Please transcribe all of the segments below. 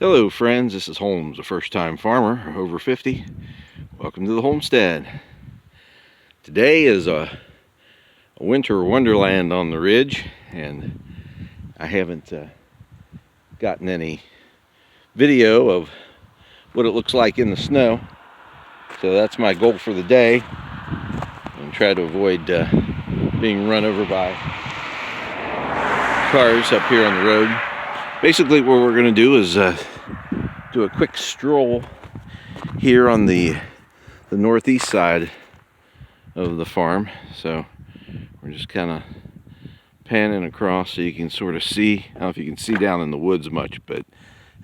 Hello friends, this is Holmes, a first-time farmer, over 50. Welcome to the homestead. Today is a winter wonderland on the ridge, and I haven't gotten any video of what it looks like in the snow. So that's my goal for the day, and try to avoid being run over by cars up here on the road. Basically what we're going to do is do a quick stroll here on the northeast side of the farm. So we're just kind of panning across so you can sort of see. I don't know if you can see down in the woods much, but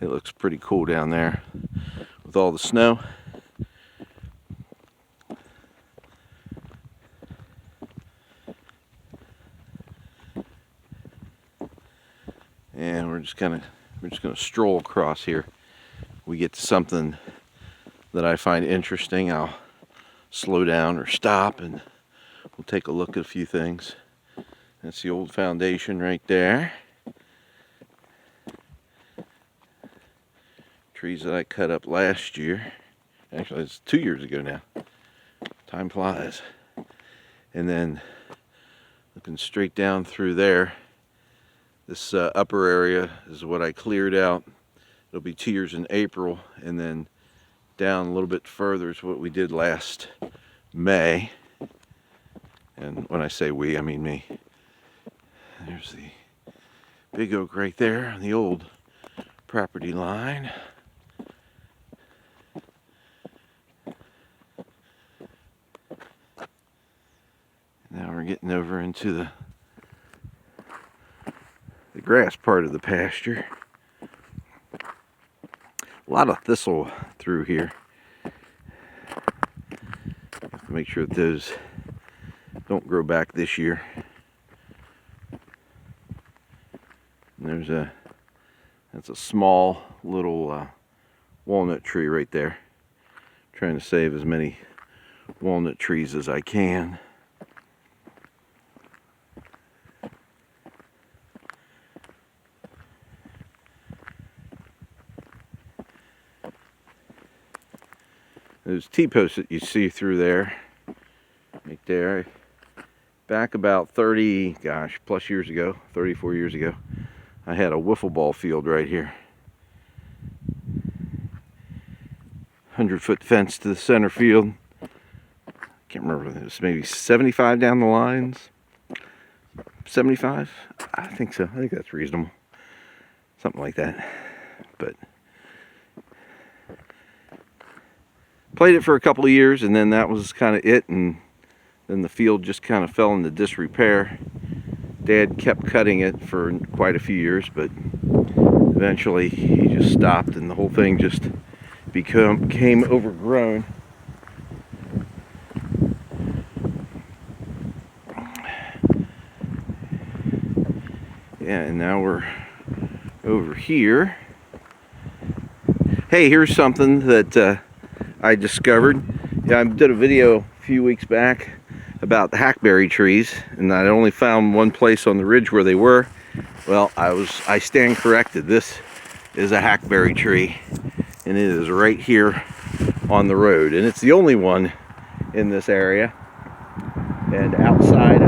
it looks pretty cool down there with all the snow. And we're just going to stroll across here. We get to something that I find interesting, I'll slow down or stop and we'll take a look at a few things. That's the old foundation right there. Trees that I cut up last year. Actually, it's 2 years ago now. Time flies. And then looking straight down through there, this upper area is what I cleared out. It'll be 2 years in April, and then down a little bit further is what we did last May. And when I say we, I mean me. There's the big oak right there on the old property line. Now we're getting over into the grass part of the pasture. A lot of thistle through here. Have to make sure that those don't grow back this year. And that's a small little walnut tree right there. I'm trying to save as many walnut trees as I can. Those T-posts that you see through there, right there, back about 30, plus years ago, 34 years ago, I had a wiffle ball field right here. 100-foot fence to the center field. Can't remember, it was maybe 75 down the lines. 75? I think so. I think that's reasonable. Something like that. But played it for a couple of years, and then that was kind of it, and then the field just kind of fell into disrepair. Dad kept cutting it for quite a few years, but eventually he just stopped, and the whole thing just became overgrown. Yeah, and now we're over here. Hey, here's something that I discovered. Yeah, I did a video a few weeks back about the hackberry trees, and I only found one place on the ridge where they were. Well, I stand corrected. This is a hackberry tree, and it is right here on the road, and it's the only one in this area. And outside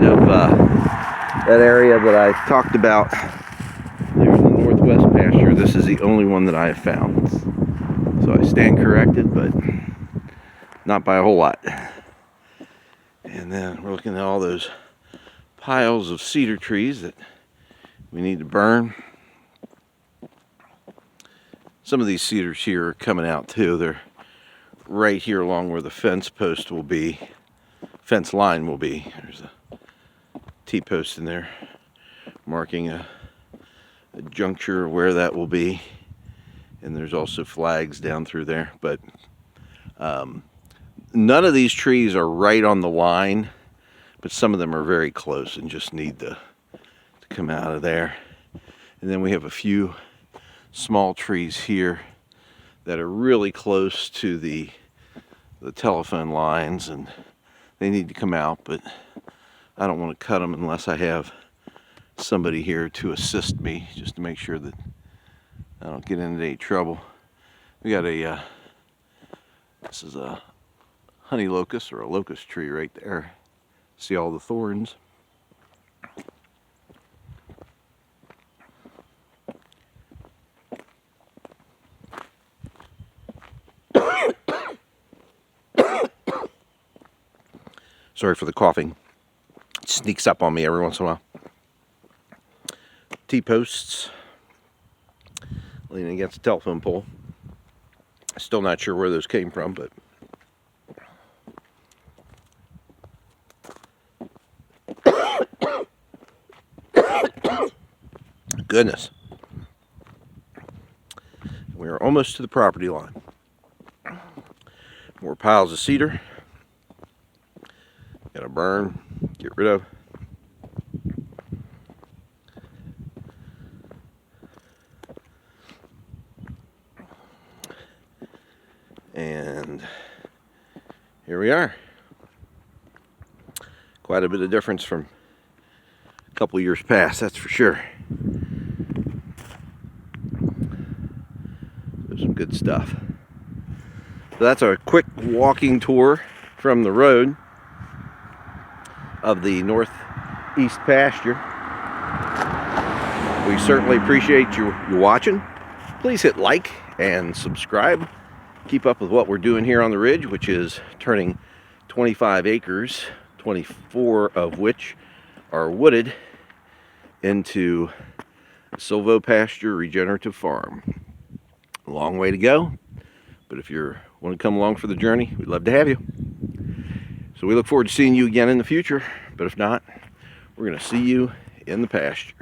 of that area that I talked about, there's the northwest pasture. This is the only one that I have found. So I stand corrected, but not by a whole lot. And then we're looking at all those piles of cedar trees that we need to burn. Some of these cedars here are coming out too. They're right here along where the fence line will be. There's a T-post in there marking a juncture where that will be, and there's also flags down through there, but none of these trees are right on the line, but some of them are very close and just need to come out of there. And then we have a few small trees here that are really close to the telephone lines, and they need to come out, but I don't want to cut them unless I have somebody here to assist me, just to make sure that I don't get into any trouble. We got a, this is a honey locust, or a locust tree right there. See all the thorns? Sorry for the coughing. It sneaks up on me every once in a while. T-posts leaning against the telephone pole. Still not sure where those came from, but goodness. We are almost to the property line. More piles of cedar. Gotta burn, get rid of. And here we are. Quite a bit of difference from a couple years past, that's for sure. There's some good stuff. So that's a quick walking tour from the road of the northeast pasture. We certainly appreciate you watching. Please hit like and subscribe. Keep up with what we're doing here on the ridge, which is turning 25 acres, 24 of which are wooded, into Silvo Pasture Regenerative Farm. A long way to go, but if you want to come along for the journey, we'd love to have you. So we look forward to seeing you again in the future, but if not, we're going to see you in the pasture.